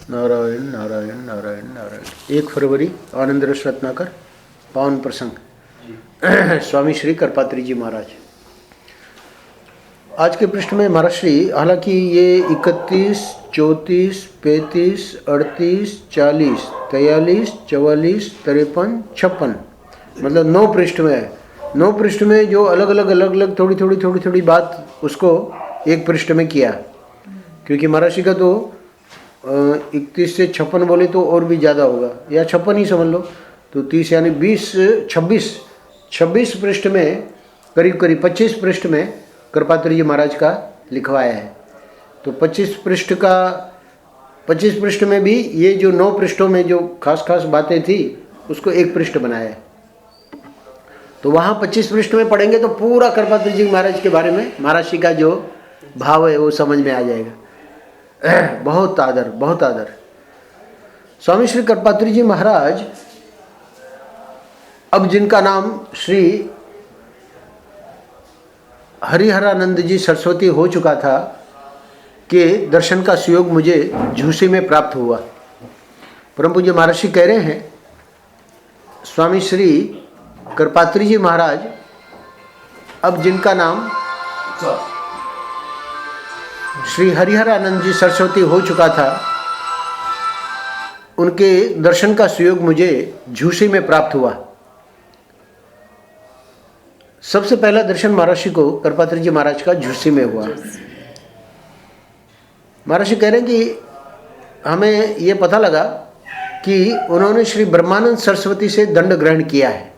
नारायण नारायण नारायण नारायण। 1 फरवरी आनंद रस रत्नाकर पावन प्रसंग स्वामी श्री करपात्री जी महाराज। आज के पृष्ठ में महाराज श्री, हालांकि ये 31, 34, 35, 38, 40, 43, 44, 53, 56 मतलब 9 पृष्ठ में है। 9 पृष्ठ में जो अलग अलग थोड़ी थोड़ी बात उसको एक पृष्ठ में किया, क्योंकि महाराज श्री का तो 31 से 56 बोले तो और भी ज़्यादा होगा, या 56 ही समझ लो, तो 30 यानी 26 पृष्ठ में करीब 25 पृष्ठ में करपात्री जी महाराज का लिखवाया है। तो 25 पृष्ठ में भी ये जो 9 पृष्ठों में जो खास बातें थी उसको एक पृष्ठ बनाया है। तो वहाँ 25 पृष्ठ में पढ़ेंगे तो पूरा करपात्री जी महाराज के बारे में महाराज जी का जो भाव है वो समझ में आ जाएगा। बहुत आदर। स्वामी श्री करपात्री जी महाराज, अब जिनका नाम श्री हरिहरानंद जी सरस्वती हो चुका था, के दर्शन का सुयोग मुझे झूसी में प्राप्त हुआ। परम पूज्य महाराज जी कह रहे हैं, स्वामी श्री करपात्री जी महाराज, अब जिनका नाम श्री हरिहरानंद जी सरस्वती हो चुका था, उनके दर्शन का सुयोग मुझे झूसी में प्राप्त हुआ। सबसे पहला दर्शन महाराज जी को करपात्री जी महाराज का झूसी में हुआ। महाराज जी कह रहे हैं कि हमें ये पता लगा कि उन्होंने श्री ब्रह्मानंद सरस्वती से दंड ग्रहण किया है।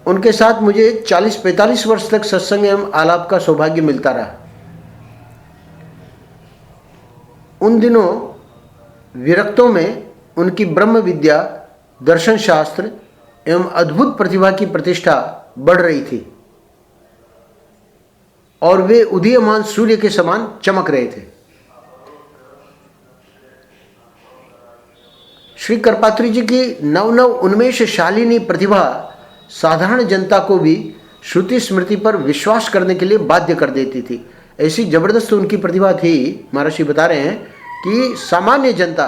उनके साथ मुझे 40-45 वर्ष तक सत्संग एवं आलाप का सौभाग्य मिलता रहा। उन दिनों विरक्तों में उनकी ब्रह्म विद्या, दर्शन शास्त्र एवं अद्भुत प्रतिभा की प्रतिष्ठा बढ़ रही थी और वे उदीयमान सूर्य के समान चमक रहे थे। श्री करपात्री जी की नव उन्मेषशालिनी प्रतिभा साधारण जनता को भी श्रुति स्मृति पर विश्वास करने के लिए बाध्य कर देती थी। ऐसी जबरदस्त उनकी प्रतिभा थी। महाराज जी बता रहे हैं कि सामान्य जनता,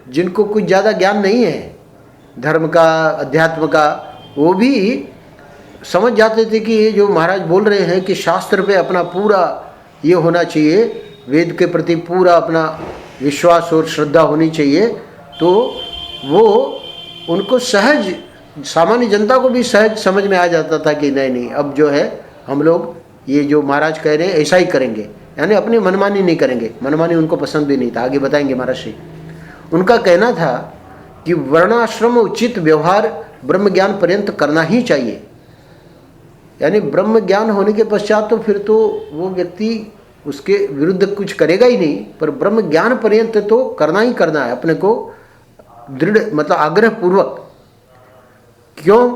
जिनको कुछ ज़्यादा ज्ञान नहीं है धर्म का, अध्यात्म का, वो भी समझ जाते थे कि ये जो महाराज बोल रहे हैं कि शास्त्र पे अपना पूरा ये होना चाहिए, वेद के प्रति पूरा अपना विश्वास और श्रद्धा होनी चाहिए, तो वो उनको सहज, सामान्य जनता को भी सहज समझ में आ जाता था कि नहीं, अब जो है हम लोग ये जो महाराज कह रहे हैं ऐसा ही करेंगे, यानी अपनी मनमानी नहीं करेंगे। मनमानी उनको पसंद भी नहीं था, आगे बताएंगे महाराज जी। उनका कहना था कि वर्णाश्रम उचित व्यवहार ब्रह्म ज्ञान पर्यंत करना ही चाहिए, यानी ब्रह्म ज्ञान होने के पश्चात तो फिर तो वो व्यक्ति उसके विरुद्ध कुछ करेगा ही नहीं, पर ब्रह्म ज्ञान पर्यंत तो करना ही करना है अपने को दृढ़, मतलब आग्रह पूर्वक। क्यों?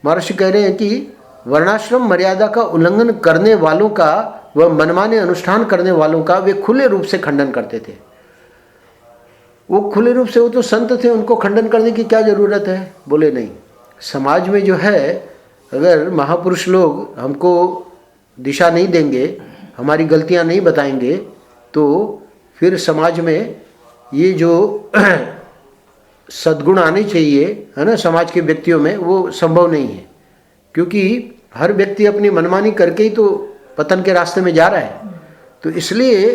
महर्षि कह रहे हैं कि वर्णाश्रम मर्यादा का उल्लंघन करने वालों का व मनमाने अनुष्ठान करने वालों का वे खुले रूप से खंडन करते थे। वो खुले रूप से, वो तो संत थे, उनको खंडन करने की क्या जरूरत है? बोले नहीं, समाज में जो है अगर महापुरुष लोग हमको दिशा नहीं देंगे, हमारी गलतियां नहीं बताएंगे, तो फिर समाज में ये जो सद्गुण आने चाहिए, है ना, समाज के व्यक्तियों में, वो संभव नहीं है। क्योंकि हर व्यक्ति अपनी मनमानी करके ही तो पतन के रास्ते में जा रहा है। तो इसलिए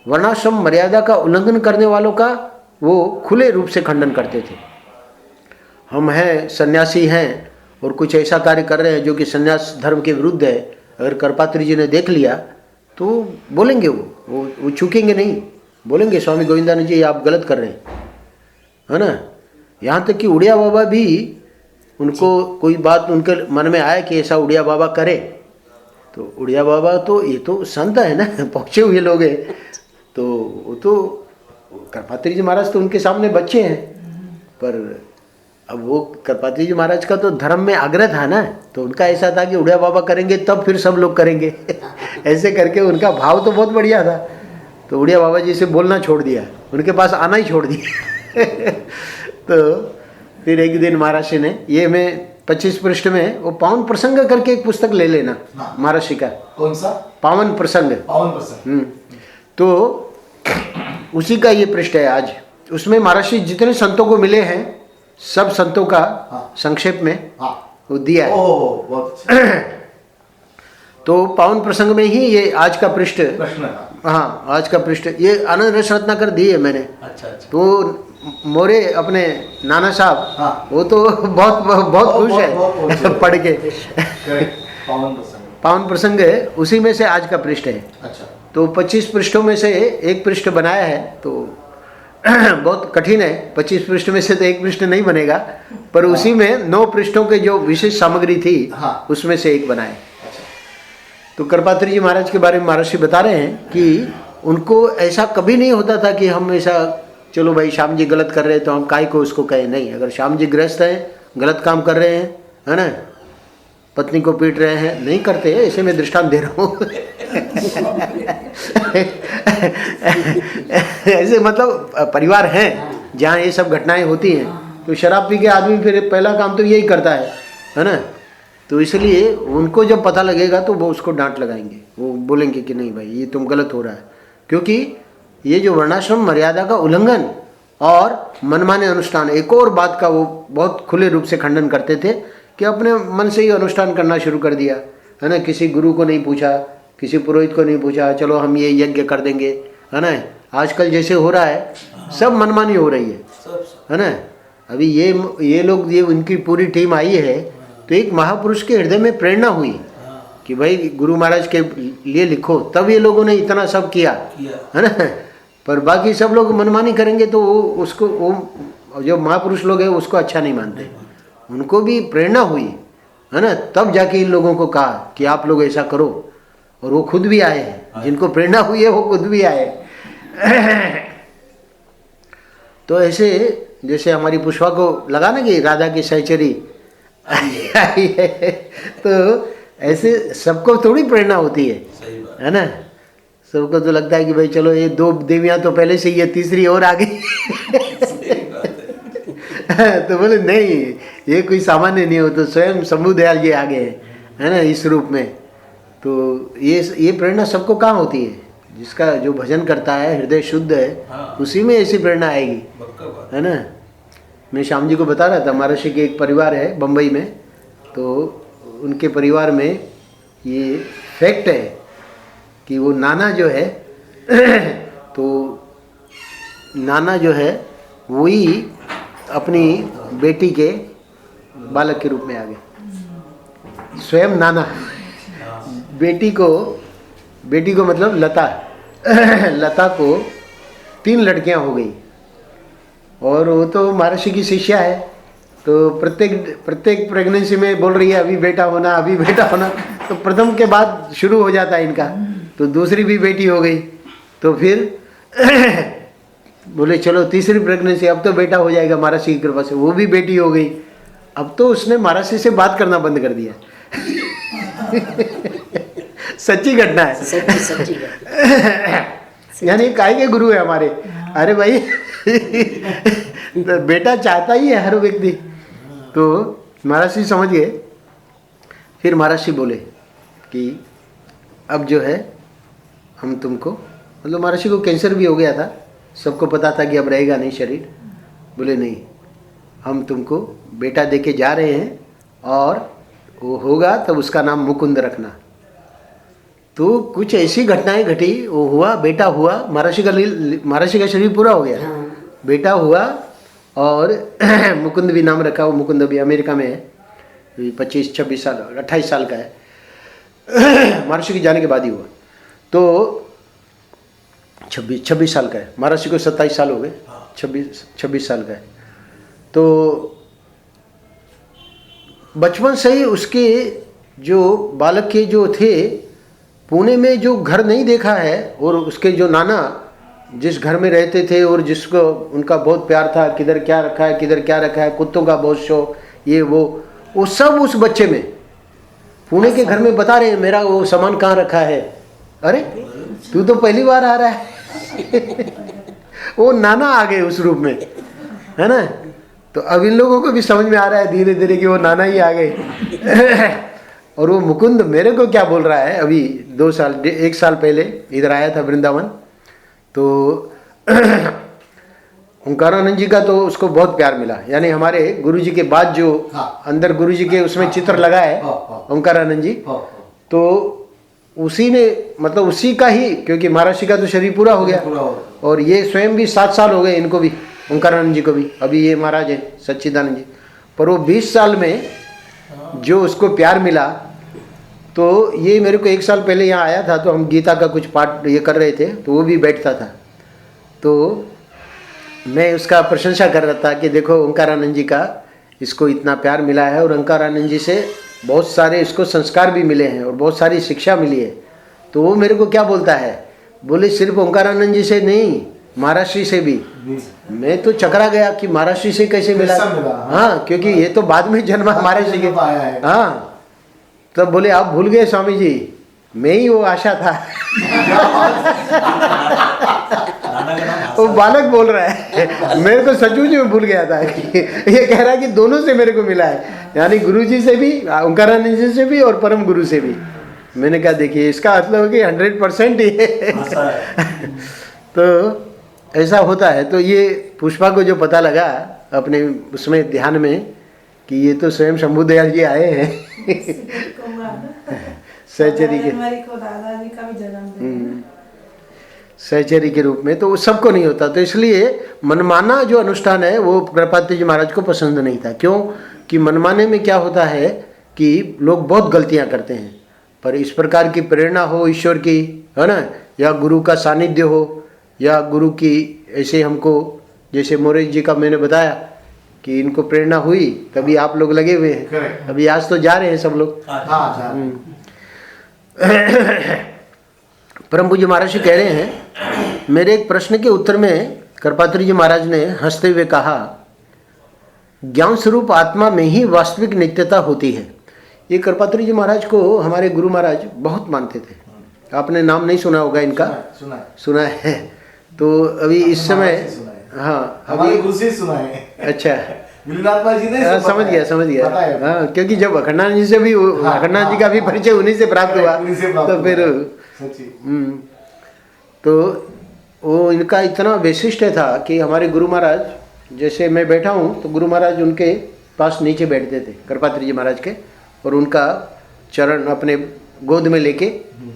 वर्णाश्रम मर्यादा का उल्लंघन करने वालों का वो खुले रूप से खंडन करते थे। हम हैं, सन्यासी हैं और कुछ ऐसा कार्य कर रहे हैं जो कि सन्यास धर्म के विरुद्ध है, अगर करपात्री जी ने देख लिया तो बोलेंगे, वो चूकेंगे नहीं, बोलेंगे स्वामी गोविंदानंद जी आप गलत कर रहे हैं, है ना। यहाँ तक कि उड़िया बाबा भी, उनको कोई बात उनके मन में आया कि ऐसा उड़िया बाबा करे, तो उड़िया बाबा तो ये तो संत है ना, पहुँचे हुए लोग हैं, तो वो तो करपात्री जी महाराज तो उनके सामने बच्चे हैं। पर अब वो करपात्री जी महाराज का तो धर्म में आग्रह था ना, तो उनका ऐसा था कि उड़िया बाबा करेंगे तब फिर सब लोग करेंगे ऐसे करके उनका भाव तो बहुत बढ़िया था। तो उड़िया बाबा जी से बोलना छोड़ दिया, उनके पास आना ही छोड़ दिया तो फिर एक दिन महाराज जी ने, ये मैं 25 पृष्ठ में वो पावन प्रसंग करके एक पुस्तक ले लेना महाराज जी का। कौन सा? पावन प्रसंग। पावन प्रसंग। तो उसी का ये पृष्ठ है आज। उसमें महाराज जी जितने संतों को मिले हैं सब संतों का संक्षेप में वो दिया है। बहुत अच्छा। तो पावन प्रसंग में ही ये आज का पृष्ठ, हाँ आज का पृष्ठ ये आनंद रस रत्नाकर दी है मैंने। अच्छा अच्छा। तो मोरे अपने नाना साहब वो तो बहुत खुश है पढ़ के। पावन प्रसंग है उसी में से आज का पृष्ठ है। अच्छा। तो 25 पृष्ठों में से एक पृष्ठ बनाया है, तो बहुत कठिन है। 25 पृष्ठ में से तो एक पृष्ठ नहीं बनेगा, पर उसी में 9 पृष्ठों के जो विशेष सामग्री थी उसमें से एक बनाए। तो कृपात्री जी महाराज के बारे में महाराज जी बता रहे हैं कि उनको ऐसा कभी नहीं होता था कि हम ऐसा चलो भाई श्याम जी गलत कर रहे हैं तो हम काय को उसको कहें। नहीं, अगर श्याम जी गृहस्थ हैं, गलत काम कर रहे हैं, है ना, पत्नी को पीट रहे हैं, नहीं करते, ऐसे मैं दृष्टांत दे रहा हूँ ऐसे मतलब परिवार हैं जहाँ ये सब घटनाएं होती हैं। तो शराब पी के आदमी फिर पहला काम तो यही करता है ना। तो इसलिए उनको जब पता लगेगा तो वो उसको डांट लगाएंगे, वो बोलेंगे कि नहीं भाई ये तुम गलत हो रहा है। क्योंकि ये जो वर्णाश्रम मर्यादा का उल्लंघन और मनमाने अनुष्ठान, एक और बात का वो बहुत खुले रूप से खंडन करते थे कि अपने मन से ही अनुष्ठान करना शुरू कर दिया, है ना। किसी गुरु को नहीं पूछा, किसी पुरोहित को नहीं पूछा, चलो हम ये यज्ञ कर देंगे, है ना। आजकल जैसे हो रहा है सब मनमानी हो रही है ना। अभी ये लोग, ये उनकी पूरी टीम आई है, तो एक महापुरुष के हृदय में प्रेरणा हुई कि भाई गुरु महाराज के लिए लिखो, तब ये लोगों ने इतना सब किया, है ना। पर बाकी सब लोग मनमानी करेंगे तो वो जो महापुरुष लोग हैं उसको अच्छा नहीं मानते। उनको भी प्रेरणा हुई, है ना, तब जाके इन लोगों को कहा कि आप लोग ऐसा करो, और वो खुद भी आए हैं। जिनको प्रेरणा हुई है वो खुद भी आए। तो ऐसे जैसे हमारी पुष्पा को लगा ना कि राधा की सहचरी आई है, तो ऐसे सबको थोड़ी प्रेरणा होती है ना। सबको तो लगता है कि भाई चलो ये 2 देवियां तो पहले से ही है, तीसरी और आ गई तो बोले नहीं, ये कोई सामान्य नहीं हो, तो स्वयं शंभु दयाल जी आ गए, है ना, इस रूप में। तो ये प्रेरणा सबको कहाँ होती है? जिसका जो भजन करता है, हृदय शुद्ध है, उसी में ऐसी प्रेरणा आएगी, है ना। मैं श्याम जी को बता रहा था, महाराष्ट्र के एक परिवार है बम्बई में, तो उनके परिवार में ये फैक्ट है कि वो नाना जो है तो नाना जो है वही अपनी बेटी के बालक के रूप में आ गए। स्वयं नाना बेटी को मतलब लता को 3 लड़कियां हो गई, और वो तो महर्षि की शिष्या है। तो प्रत्येक प्रेगनेंसी में बोल रही है अभी बेटा होना, अभी बेटा होना। तो प्रथम के बाद शुरू हो जाता है इनका, तो दूसरी भी बेटी हो गई। तो फिर बोले चलो तीसरी प्रेगनेंसी, अब तो बेटा हो जाएगा महर्षि की कृपा से, वो भी बेटी हो गई। अब तो उसने महर्षि से बात करना बंद कर दिया सच्ची घटना है, सच्ची यानी काय के गुरु है हमारे। अरे भाई तो बेटा चाहता ही है हर व्यक्ति। तो महर्षि समझ गए। फिर महर्षि बोले कि अब जो है हम तुमको, मतलब महर्षि को कैंसर भी हो गया था, सबको पता था कि अब रहेगा नहीं शरीर। बोले नहीं, हम तुमको बेटा देके जा रहे हैं, और वो होगा तब उसका नाम मुकुंद रखना। तो कुछ ऐसी घटनाएं घटी, वो हुआ, बेटा हुआ, महर्षि का शरीर पूरा हो गया, बेटा हुआ, और मुकुंद भी नाम रखा। वो मुकुंद अभी अमेरिका में है, 25-26 साल 28 साल का है महर्षि के जाने के बाद ही हुआ। तो 26 साल का है, महर्षि को 27 साल हो गए, 26 साल का है। तो बचपन से ही उसके जो बालक के जो थे, पुणे में जो घर नहीं देखा है, और उसके जो नाना जिस घर में रहते थे और जिसको उनका बहुत प्यार था, किधर क्या रखा है, किधर क्या रखा है, कुत्तों का बहुत शौक, ये वो सब उस बच्चे में। पुणे के घर में बता रहे हैं मेरा वो सामान कहाँ रखा है। अरे तू तो पहली बार आ रहा है वो नाना आ गए उस रूप में, है ना। तो अब इन लोगों को भी समझ में आ रहा है धीरे धीरे कि वो नाना ही आ गए और वो मुकुंद मेरे को क्या बोल रहा है, अभी 1 साल पहले इधर आया था वृंदावन। तो ओंकारानंद जी का तो उसको बहुत प्यार मिला, यानी हमारे गुरु जी के बाद जो अंदर गुरु जी के उसमें चित्र लगा है ओंकारानंद जी, तो उसी ने मतलब उसी का ही, क्योंकि महाराज जी का तो शरीर पूरा हो गया और ये स्वयं भी 7 साल हो गए इनको भी, ओंकारानंद जी को भी। अभी ये महाराज है सच्चिदानंद जी, पर वो 20 साल में जो उसको प्यार मिला, तो ये मेरे को 1 साल पहले यहाँ आया था, तो हम गीता का कुछ पाठ ये कर रहे थे, तो वो भी बैठता था, तो मैं उसका प्रशंसा कर रहा था कि देखो ओंकारानंद जी का इसको इतना प्यार मिला है, और ओंकारानंद जी से बहुत सारे इसको संस्कार भी मिले हैं और बहुत सारी शिक्षा मिली है। तो वो मेरे को क्या बोलता है, बोले सिर्फ ओंकारानंद जी से नहीं, महाराज श्री से भी। मैं तो चकरा गया कि महाराज श्री से कैसे मिला। हाँ, क्योंकि ये तो बाद में जन्मा महाराज श्री के। हाँ, तब बोले आप भूल गए स्वामी जी, मैं ही वो आशा था। वो बालक बोल रहा है, मेरे को सचमुच में भूल गया था कि ये कह रहा है कि दोनों से मेरे को मिला है, यानी गुरु जी से भी, ओंकारानंद जी से भी और परम गुरु से भी। मैंने कहा देखिए इसका मतलब कि 100% ही है। तो ऐसा होता है। तो ये पुष्पा को जो पता लगा अपने उसमें ध्यान में कि ये तो स्वयं शंभू दयाल जी आए हैं सहचरी के, सहचरी के रूप में, तो सबको नहीं होता। तो इसलिए मनमाना जो अनुष्ठान है वो कृपात्री जी महाराज को पसंद नहीं था। क्यों कि मनमाने में क्या होता है कि लोग बहुत गलतियां करते हैं, पर इस प्रकार की प्रेरणा हो ईश्वर की, है ना, या गुरु का सानिध्य हो, या गुरु की ऐसे हमको, जैसे मोरेश जी का मैंने बताया कि इनको प्रेरणा हुई, तभी आप लोग लगे हुए हैं। अभी आज तो जा रहे हैं सब लोग। परम पूज्य महाराज जी कह रहे हैं, मेरे एक प्रश्न के उत्तर में कृपात्री जी महाराज ने हंसते हुए कहा, ज्ञान स्वरूप आत्मा में ही वास्तविक नित्यता होती है। ये कृपात्री जी महाराज को हमारे गुरु महाराज बहुत मानते थे। आपने नाम नहीं सुना होगा इनका? सुना है। तो अभी इस समय, हाँ अभी गुरु से सुना है। अच्छा, जी ने समझ गया। हाँ, क्योंकि जब अखंडानंद जी से भी, अखंडानंद जी का भी परिचय उन्हीं से प्राप्त हुआ, तो फिर तो वो इनका इतना वैशिष्ट था कि हमारे गुरु महाराज, जैसे मैं बैठा हूँ तो गुरु महाराज उनके पास नीचे बैठते थे कृपात्री जी महाराज के, और उनका चरण अपने गोद में लेके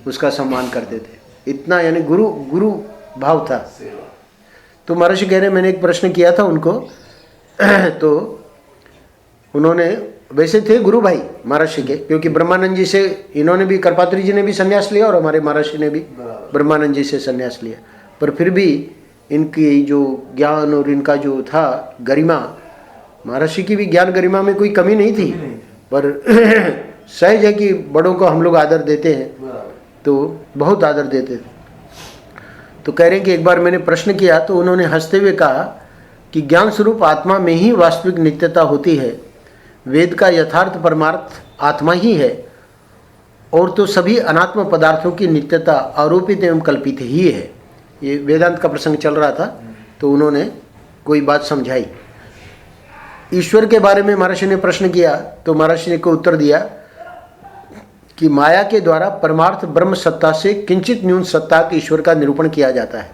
उसका सम्मान करते थे। इतना यानी गुरु गुरु भाव था। तो महाराज कह रहे, मैंने एक प्रश्न किया था उनको तो उन्होंने, वैसे थे गुरु भाई महाराज के, क्योंकि ब्रह्मानंद जी से इन्होंने भी, कृपात्री जी ने भी संन्यास लिया और हमारे महाराज ने भी ब्रह्मानंद जी से संन्यास लिया, पर फिर भी इनकी जो ज्ञान और इनका जो था गरिमा, महाराज की भी ज्ञान गरिमा में कोई कमी नहीं थी, पर सहज है कि बड़ों को हम लोग आदर देते हैं, तो बहुत आदर देते थे। तो कह रहे हैं कि एक बार मैंने प्रश्न किया तो उन्होंने हंसते हुए कहा कि ज्ञान स्वरूप आत्मा में ही वास्तविक नित्यता होती है। वेद का यथार्थ परमार्थ आत्मा ही है, और तो सभी अनात्म पदार्थों की नित्यता आरोपित एवं कल्पित ही है। ये वेदांत का प्रसंग चल रहा था, तो उन्होंने कोई बात समझाई। ईश्वर के बारे में महर्षि ने प्रश्न किया, तो महर्षि ने को उत्तर दिया कि माया के द्वारा परमार्थ ब्रह्म सत्ता से किंचित न्यून सत्ता के ईश्वर का निरूपण किया जाता है।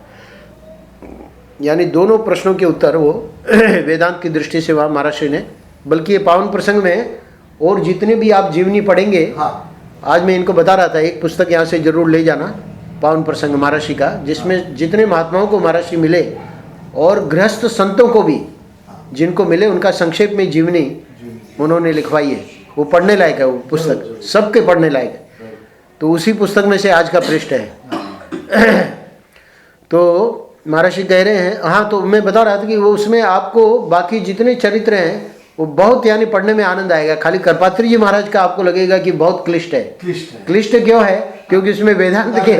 यानी दोनों प्रश्नों के उत्तर वो वेदांत की दृष्टि से वहाँ महर्षि ने, बल्कि ये पावन प्रसंग में और जितने भी आप जीवनी पढ़ेंगे, आज मैं इनको बता रहा था, एक पुस्तक यहाँ से जरूर ले जाना, पावन प्रसंग महर्षि का, जिसमें जितने महात्माओं को महर्षि मिले और गृहस्थ संतों को भी जिनको मिले, उनका संक्षेप में जीवनी उन्होंने लिखवाई है। वो पढ़ने लायक है, वो पुस्तक सबके पढ़ने लायक है। तो उसी पुस्तक में से आज का पृष्ठ है। तो महर्षि कह रहे हैं, हाँ, तो मैं बता रहा था कि वो उसमें आपको बाकी जितने चरित्र हैं वो बहुत, यानी पढ़ने में आनंद आएगा। खाली कृपात्री जी महाराज का आपको लगेगा कि बहुत क्लिष्ट है। क्लिष्ट क्यों है? क्योंकि उसमें वेदांत के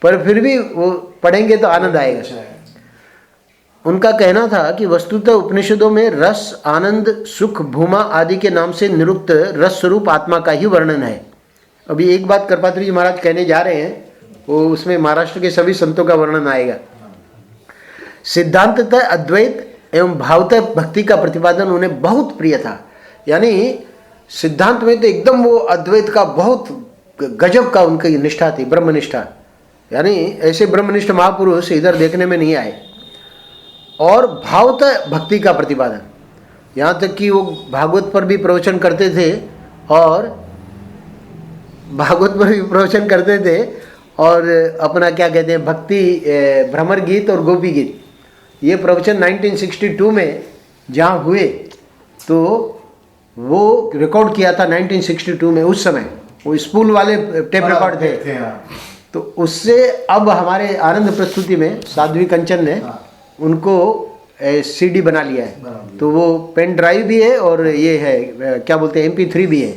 पर फिर भी वो पढ़ेंगे तो आनंद आएगा। उनका कहना था कि वस्तुतः उपनिषदों में रस, आनंद, सुख, भूमा आदि के नाम से निरुक्त रस स्वरूप आत्मा का ही वर्णन है। अभी एक बात कृपात्री जी महाराज कहने जा रहे हैं, वो उसमें महाराष्ट्र के सभी संतों का वर्णन आएगा। सिद्धांततः अद्वैत एवं भावतः भक्ति का प्रतिपादन उन्हें बहुत प्रिय था। यानी सिद्धांत में तो एकदम वो अद्वैत का बहुत गजब का उनकी निष्ठा थी, ब्रह्मनिष्ठा, यानी ऐसे ब्रह्मनिष्ठ महापुरुष इधर देखने में नहीं आए। और भावतः भक्ति का प्रतिपादन, यहाँ तक कि वो भागवत पर भी प्रवचन करते थे और अपना क्या कहते हैं भक्ति भ्रमर गीत और गोपी गीत, ये प्रवचन 1962 में जहाँ हुए तो वो रिकॉर्ड किया था 1962 में। उस समय वो स्पूल वाले टेप रिकॉर्ड थे। तो उससे अब हमारे आनंद प्रस्तुति में साध्वी कंचन ने उनको सीडी बना लिया है। तो वो पेन ड्राइव भी है और ये है क्या बोलते हैं MP3 भी है।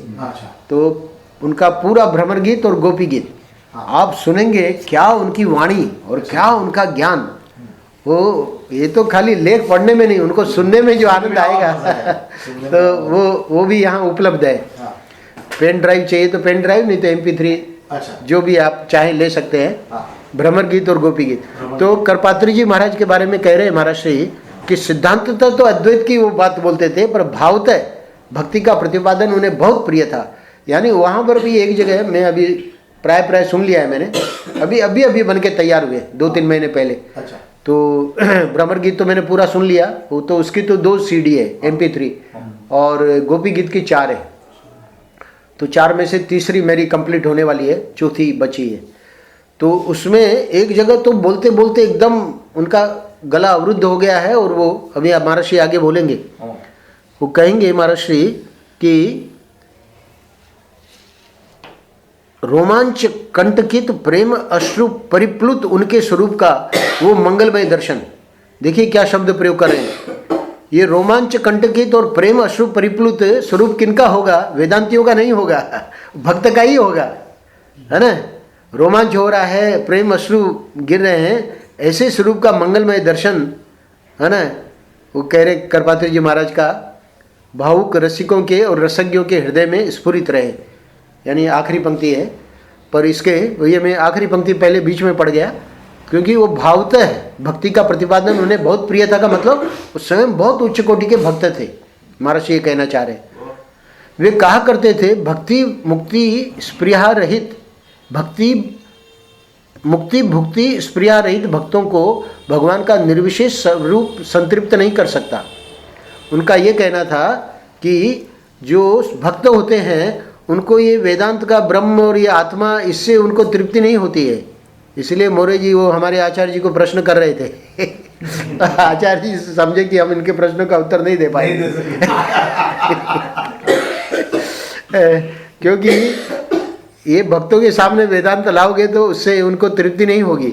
तो उनका पूरा भ्रमर गीत और गोपी गीत आप सुनेंगे, क्या उनकी वाणी और क्या उनका ज्ञान। वो ये तो खाली लेख पढ़ने में नहीं, उनको सुनने में जो आनंद आएगा तो वो भी यहाँ उपलब्ध है। पेन ड्राइव चाहिए तो पेन ड्राइव, नहीं तो MP3 जो भी आप चाहे ले सकते हैं। भ्रमर गीत और गोपी गीत। तो करपात्री जी महाराज के बारे में कह रहे हैं महाराज श्री कि सिद्धांततः तो अद्वैत की वो बात बोलते थे, पर भावतः भक्ति का प्रतिपादन उन्हें बहुत प्रिय था। यानी वहाँ पर भी एक जगह मैं अभी प्राय सुन लिया है मैंने, अभी बन के तैयार हुए 2-3 महीने पहले। तो भ्रमर गीत तो मैंने पूरा सुन लिया, वो तो उसकी तो 2 CD है MP3 और गोपी गीत की 4 है। तो 4 में से तीसरी मेरी कंप्लीट होने वाली है, चौथी बची है। तो उसमें एक जगह तो बोलते बोलते एकदम उनका गला अवरुद्ध हो गया है और वो अभी महाराज श्री आगे बोलेंगे। वो कहेंगे महाराज श्री कि रोमांच कंटकित प्रेम अश्रु परिप्लुत उनके स्वरूप का वो मंगलमय दर्शन। देखिए क्या शब्द प्रयोग कर रहे हैं। ये रोमांच कंटकित और प्रेम अश्रु परिप्लुत स्वरूप किनका होगा? वेदांतियों का नहीं होगा, भक्त का ही होगा, है ना। रोमांच हो रहा है, प्रेम अश्रु गिर रहे हैं, ऐसे स्वरूप का मंगलमय दर्शन, है ना। वो कह रहे करपात्री जी महाराज का भावुक रसिकों के और रसज्ञों के हृदय में स्फुरित रहे। यानी आखिरी पंक्ति है, पर इसके ये मैं आखिरी पंक्ति पहले बीच में पड़ गया क्योंकि वो भावतः भक्ति का प्रतिपादन उन्हें बहुत प्रिय था का मतलब वो स्वयं बहुत उच्च कोटि के भक्त थे। महाराज ये कहना चाह रहे, वे कहा करते थे भक्ति मुक्ति स्पृहा रहित, भक्ति मुक्ति भुक्ति स्पृहा रहित भक्तों को भगवान का निर्विशेष रूप संतृप्त नहीं कर सकता। उनका ये कहना था कि जो भक्त होते हैं उनको ये वेदांत का ब्रह्म और ये आत्मा, इससे उनको तृप्ति नहीं होती है। इसलिए मोरे जी वो हमारे आचार्य जी को प्रश्न कर रहे थे आचार्य जी समझे कि हम इनके प्रश्नों का उत्तर नहीं दे पाएंगे क्योंकि ये भक्तों के सामने वेदांत लाओगे तो उससे उनको तृप्ति नहीं होगी।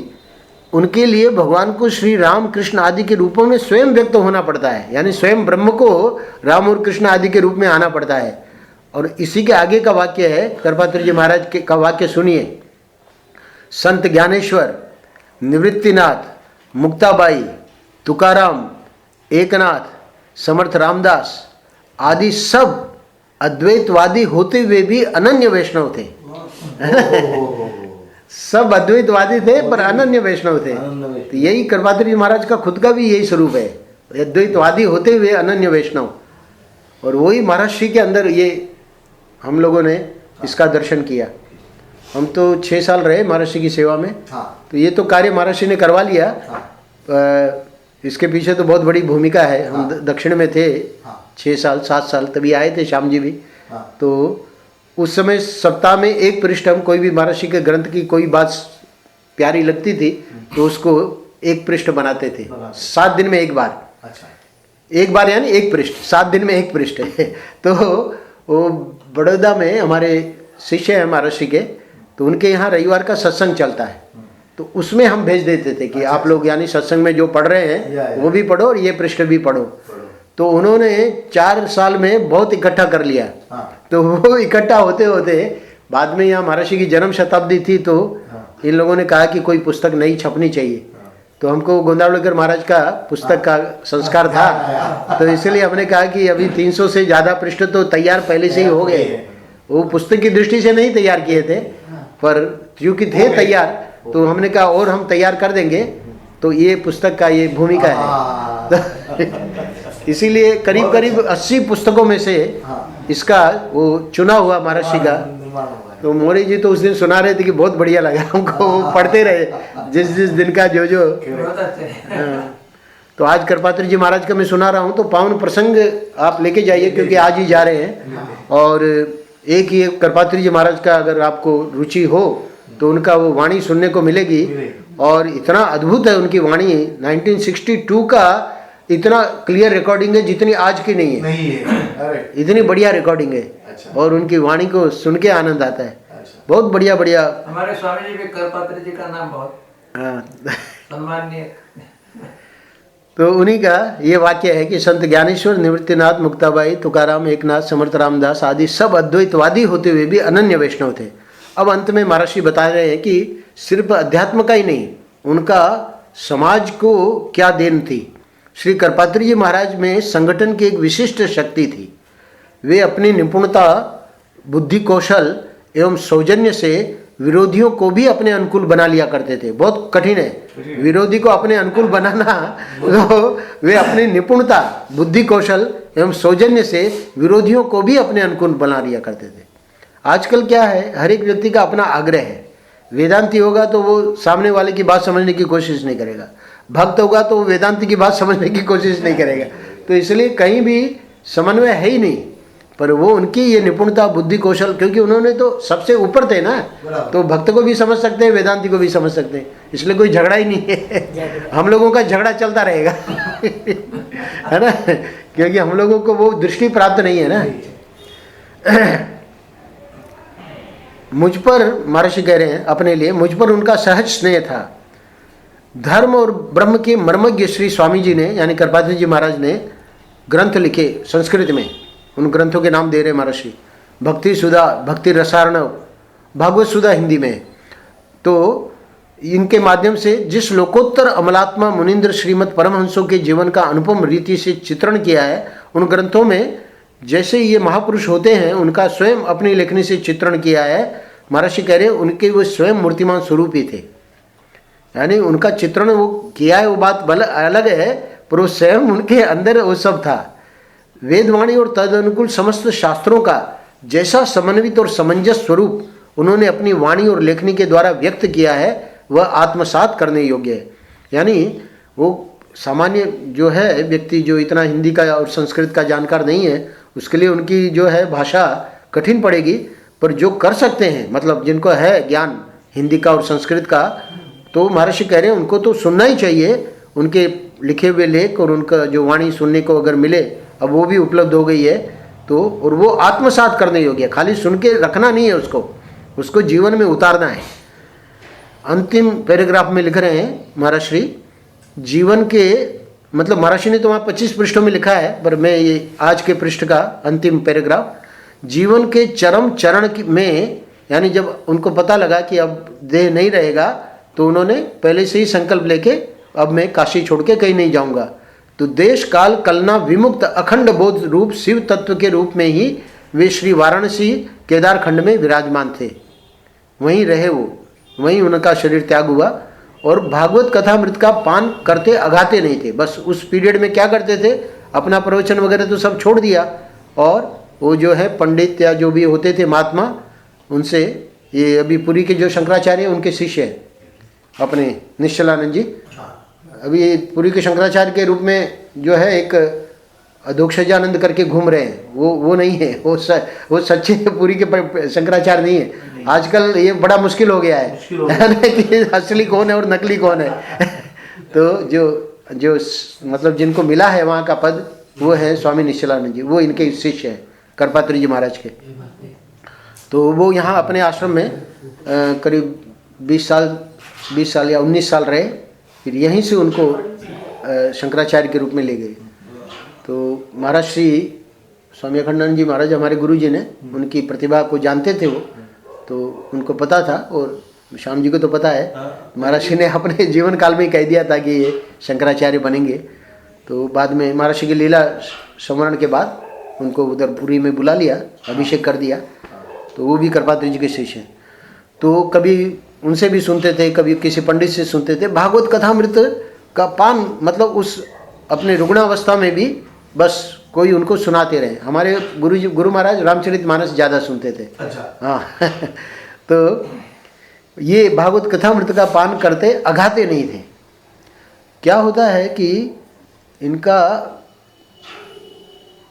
उनके लिए भगवान को श्री राम कृष्ण आदि के रूपों में स्वयं व्यक्त होना पड़ता है। यानी स्वयं ब्रह्म को राम और कृष्ण आदि के रूप में आना पड़ता है। और इसी के आगे का वाक्य है करपात्री जी महाराज के का वाक्य सुनिए। संत ज्ञानेश्वर, निवृत्तिनाथ, मुक्ताबाई, तुकाराम, एकनाथ, समर्थ रामदास आदि सब अद्वैतवादी होते हुए भी अनन्य वैष्णव थे सब अद्वैतवादी थे पर अनन्य वैष्णव थे। तो यही करपात्री जी महाराज का खुद का भी यही स्वरूप है, अद्वैतवादी होते हुए अनन्य वैष्णव। और वही महाराज श्री के अंदर ये हम लोगों ने इसका दर्शन किया। हम तो 6 साल रहे महाराज श्री की सेवा में। तो ये तो कार्य महाराज श्री ने करवा लिया। इसके पीछे तो बहुत बड़ी भूमिका है। हम दक्षिण में थे 6 साल 7 साल, तभी आए थे श्याम जी भी। तो उस समय सप्ताह में 1 पृष्ठ हम कोई भी महाराज श्री के ग्रंथ की कोई बात प्यारी लगती थी तो उसको 1 पृष्ठ बनाते थे। 7 दिन में 1 बार। एक बार यानी 1 पृष्ठ, 7 दिन में 1 पृष्ठ तो वो बड़ौदा में हमारे शिष्य हैं महाराज श्री के, तो उनके यहाँ रविवार का सत्संग चलता है। तो उसमें हम भेज देते थे कि आप लोग यानी सत्संग में जो पढ़ रहे हैं वो भी पढ़ो और ये पृष्ठ भी पढ़ो। तो उन्होंने 4 साल में बहुत इकट्ठा कर लिया। तो वो इकट्ठा होते होते बाद में यहाँ महाराज श्री की जन्म शताब्दी थी तो इन लोगों ने कहा कि कोई पुस्तक नई छपनी चाहिए। तो हमको गोंदावलेकर महाराज का पुस्तक का संस्कार था, तो इसलिए हमने कहा कि अभी 300 से ज़्यादा पृष्ठ तो तैयार पहले से ही हो गए। वो पुस्तक की दृष्टि से नहीं तैयार किए थे, पर क्योंकि थे तैयार तो हमने कहा और हम तैयार कर देंगे। तो ये पुस्तक का ये भूमिका है इसीलिए करीब 80 पुस्तकों में से इसका वो चुना हुआ महाराज श्री का तो मोरी जी तो उस दिन सुना रहे थे कि बहुत बढ़िया लगा हमको, वो पढ़ते रहे जिस जिस दिन का जो बहुत अच्छे। हाँ। तो आज करपात्री जी महाराज का मैं सुना रहा हूँ, तो पावन प्रसंग आप लेके जाइए क्योंकि आज ही जा रहे हैं। और एक ही करपात्री जी महाराज का अगर आपको रुचि हो तो उनका वो वाणी सुनने को मिलेगी। और इतना अद्भुत है उनकी वाणी, 1962 का इतना क्लियर रिकॉर्डिंग है जितनी आज की नहीं है। नहीं है, अरे इतनी बढ़िया रिकॉर्डिंग है। अच्छा। और उनकी वाणी को सुन के आनंद आता है। अच्छा। बहुत बढ़िया बढ़िया। हमारे स्वामी जी भी करपात्री जी का नाम बहुत हाँ। सम्माननीय। तो उन्हीं का ये वाक्य है कि संत ज्ञानेश्वर, निवृत्तिनाथ, मुक्ताबाई, तुकाराम, एकनाथ, समर्थ रामदास आदि सब अद्वैतवादी होते हुए भी अनन्य वैष्णव थे। अब अंत में महर्षि बता रहे हैं कि सिर्फ अध्यात्म का ही नहीं, उनका समाज को क्या देन थी। श्री करपात्री जी महाराज में संगठन की एक विशिष्ट शक्ति थी। वे अपनी निपुणता, बुद्धि कौशल एवं सौजन्य से विरोधियों को भी अपने अनुकूल बना लिया करते थे। बहुत कठिन है विरोधी को अपने अनुकूल बनाना, तो वे अपनी निपुणता, बुद्धि कौशल एवं सौजन्य से विरोधियों को भी अपने अनुकूल बना लिया करते थे। आजकल क्या है, हर एक व्यक्ति का अपना आग्रह है। वेदांती होगा तो वो सामने वाले की बात समझने की कोशिश नहीं करेगा, भक्त होगा तो वो वेदांती की बात समझने की कोशिश नहीं करेगा। तो इसलिए कहीं भी समन्वय है ही नहीं। पर वो उनकी ये निपुणता, बुद्धि कौशल, क्योंकि उन्होंने तो सबसे ऊपर थे ना, तो भक्त को भी समझ सकते हैं, वेदांती को भी समझ सकते हैं। इसलिए कोई झगड़ा ही नहीं है। हम लोगों का झगड़ा चलता रहेगा है ना, क्योंकि हम लोगों को वो दृष्टि प्राप्त नहीं है ना। मुझ पर महर्षि कह रहे हैं अपने लिए, मुझ पर उनका सहज स्नेह था। धर्म और ब्रह्म के मर्मज्ञ श्री स्वामी जी ने, यानी करपात्री जी महाराज ने ग्रंथ लिखे संस्कृत में। उन ग्रंथों के नाम दे रहे महर्षि, भक्ति सुधा, भक्ति रसार्णव, भागवत सुधा हिंदी में। तो इनके माध्यम से जिस लोकोत्तर अमलात्मा मुनीन्द्र श्रीमद परमहंसों के जीवन का अनुपम रीति से चित्रण किया है, उन ग्रंथों में जैसे ये महापुरुष होते हैं उनका स्वयं अपनी लेखनी से चित्रण किया है। महर्षि कह रहे हैं उनके वो स्वयं मूर्तिमान स्वरूप ही थे, यानी उनका चित्रण वो किया है, वो बात अलग है, पर वो स्वयं उनके अंदर वो सब था। वेदवाणी और तद अनुकूल समस्त शास्त्रों का जैसा समन्वित और समंजस स्वरूप उन्होंने अपनी वाणी और लेखनी के द्वारा व्यक्त किया है, वह आत्मसात करने योग्य है। यानी वो सामान्य जो है व्यक्ति, जो इतना हिंदी का और संस्कृत का जानकार नहीं है, उसके लिए उनकी जो है भाषा कठिन पड़ेगी। पर जो कर सकते हैं, मतलब जिनको है ज्ञान हिंदी का और संस्कृत का, तो महर्षि कह रहे हैं उनको तो सुनना ही चाहिए। उनके लिखे हुए लेख और उनका जो वाणी सुनने को अगर मिले, अब वो भी उपलब्ध हो गई है, तो और वो आत्मसात करने योग्य है। खाली सुन के रखना नहीं है, उसको जीवन में उतारना है। अंतिम पैराग्राफ में लिख रहे हैं महर्षि, जीवन के मतलब महर्षि ने तो वहाँ 25 पृष्ठों में लिखा है, पर मैं ये आज के पृष्ठ का अंतिम पैराग्राफ, जीवन के चरम चरण में, यानी जब उनको पता लगा कि अब देह नहीं रहेगा, तो उन्होंने पहले से ही संकल्प लेके अब मैं काशी छोड़ के कहीं नहीं जाऊंगा। तो देश काल कलना विमुक्त अखंड बोध रूप शिव तत्व के रूप में ही वे श्री वाराणसी केदार खंड में विराजमान थे। वहीं रहे वो, वहीं उनका शरीर त्याग हुआ। और भागवत कथामृत का पान करते अघाते नहीं थे। बस उस पीरियड में क्या करते थे, अपना प्रवचन वगैरह तो सब छोड़ दिया, और वो जो है पंडित या जो भी होते थे महात्मा, उनसे, ये अभी पुरी के जो शंकराचार्य उनके शिष्य हैं अपने निश्चलानंद जी, अभी पुरी के शंकराचार्य के रूप में जो है एक अधोक्षजानंद करके घूम रहे हैं, वो नहीं है, वो सच्चे पुरी के शंकराचार्य नहीं है। आजकल ये बड़ा मुश्किल हो गया है कि असली कौन है और नकली कौन है। तो जो मतलब जिनको मिला है वहाँ का पद, वो है स्वामी निश्चलानंद जी, वो इनके शिष्य हैं करपात्री जी महाराज के। तो वो यहाँ अपने आश्रम में करीब 20 साल या 19 साल रहे, फिर यहीं से उनको शंकराचार्य के रूप में ले गए। तो महाराज श्री स्वामी अखंडानंद जी महाराज हमारे गुरु जी ने उनकी प्रतिभा को जानते थे, वो तो उनको पता था, और श्याम जी को तो पता है। महाराज जी ने अपने जीवन काल में ही कह दिया था कि ये शंकराचार्य बनेंगे। तो बाद में महाराज जी की लीला संवरण के बाद उनको उधर पुरी में बुला लिया, अभिषेक कर दिया। तो वो भी करपात्री जी के शिष्य हैं। तो कभी उनसे भी सुनते थे, कभी किसी पंडित से सुनते थे। भागवत कथामृत का पान मतलब उस अपने रुग्णावस्था में भी बस कोई उनको सुनाते रहे। हमारे गुरु महाराज रामचरितमानस ज़्यादा सुनते थे। अच्छा। हाँ तो ये भागवत कथामृत का पान करते अघाते नहीं थे। क्या होता है कि इनका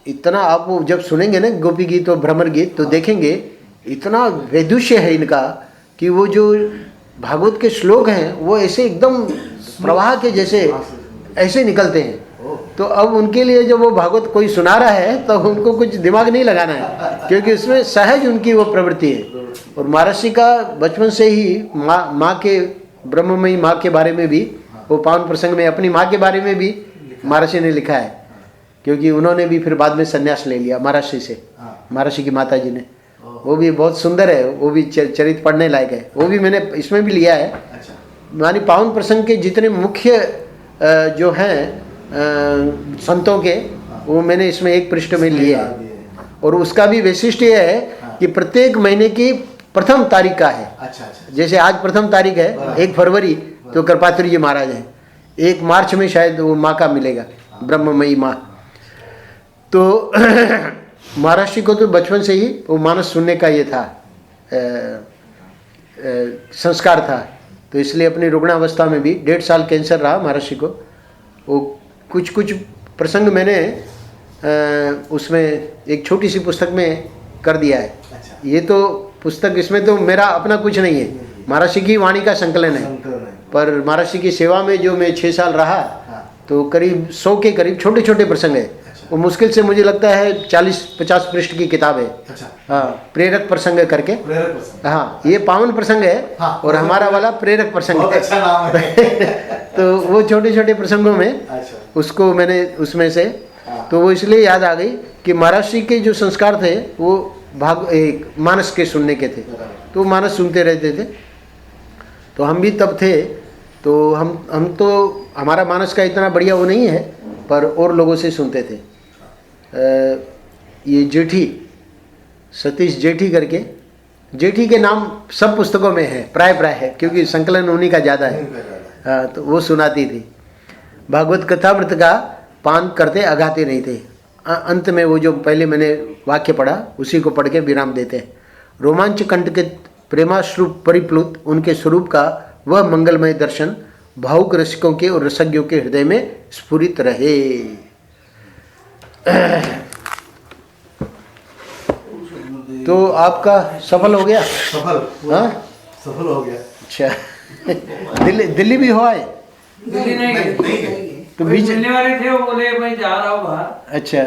इतना, आप जब सुनेंगे ना गोपी गीत और भ्रमर गीत तो देखेंगे इतना वैदुष्य है इनका कि वो जो भागवत के श्लोक हैं वो ऐसे एकदम प्रवाह के जैसे ऐसे निकलते हैं। तो अब उनके लिए जब वो भागवत कोई सुना रहा है तो उनको कुछ दिमाग नहीं लगाना है, क्योंकि उसमें सहज उनकी वो प्रवृत्ति है। और महर्षि का बचपन से ही माँ के, ब्रह्ममयी माँ के बारे में भी, वो पावन प्रसंग में अपनी माँ के बारे में भी महर्षि ने लिखा है, क्योंकि उन्होंने भी फिर बाद में संन्यास ले लिया महर्षि से, महर्षि की माता जी ने। वो भी बहुत सुंदर है, वो भी चरित्र पढ़ने लायक है, वो भी मैंने इसमें भी लिया है। मानी पावन प्रसंग के जितने मुख्य जो हैं संतों के, वो मैंने इसमें एक पृष्ठ में लिए है। और उसका भी वैशिष्ट्य यह है कि प्रत्येक महीने की प्रथम तारीख का है। अच्छा। जैसे आज प्रथम तारीख है 1 फरवरी, तो कृपात्री जी महाराज हैं। 1 मार्च में शायद वो माँ का मिलेगा, ब्रह्ममयी माँ। तो महर्षि को तो बचपन से ही वो मानस सुनने का ये था, संस्कार था। तो इसलिए अपनी रुग्णावस्था में भी 1.5 साल कैंसर रहा महर्षि को। वो कुछ प्रसंग मैंने उसमें एक छोटी सी पुस्तक में कर दिया है। ये तो पुस्तक, इसमें तो मेरा अपना कुछ नहीं है, महर्षि की वाणी का संकलन है। पर महर्षि की सेवा में जो मैं 6 साल रहा, तो करीब 100 के करीब छोटे छोटे प्रसंग है। वो मुश्किल से मुझे लगता है 40-50 पृष्ठ की किताब है। हाँ, प्रेरक प्रसंग करके। हाँ, ये पावन प्रसंग है। हाँ, और हमारा वाला प्रेरक प्रसंग है। अच्छा नाम है। तो वो छोटे छोटे प्रसंगों में उसको मैंने उसमें से, तो वो इसलिए याद आ गई कि महर्षि के जो संस्कार थे वो मानस के सुनने के थे, तो मानस सुनते रहते थे। तो हम भी तब थे, तो हम तो हमारा मानस का इतना बढ़िया वो नहीं है, पर और लोगों से सुनते थे। ये जेठी, सतीश जेठी करके, जेठी के नाम सब पुस्तकों में है, प्राय है, क्योंकि संकलन उन्हीं का ज़्यादा है। हाँ, तो वो सुनाती थी। भागवत कथामृत का पान करते अघाते नहीं थे। अंत में वो जो पहले मैंने वाक्य पढ़ा उसी को पढ़ के विराम देते हैं। रोमांच कंटकित प्रेमाश्रु परिप्लुत उनके स्वरूप का वह मंगलमय दर्शन भावुक रसिकों के और रसज्ञों के हृदय में स्फुरित रहे। तो आपका सफल हो गया? सफल हो गया। अच्छा। दिल्ली भी हुआ है? दिल्ली नहीं, तो बीच मिलने वाले थे, वो बोले मैं जा रहा हूँ बाहर। अच्छा,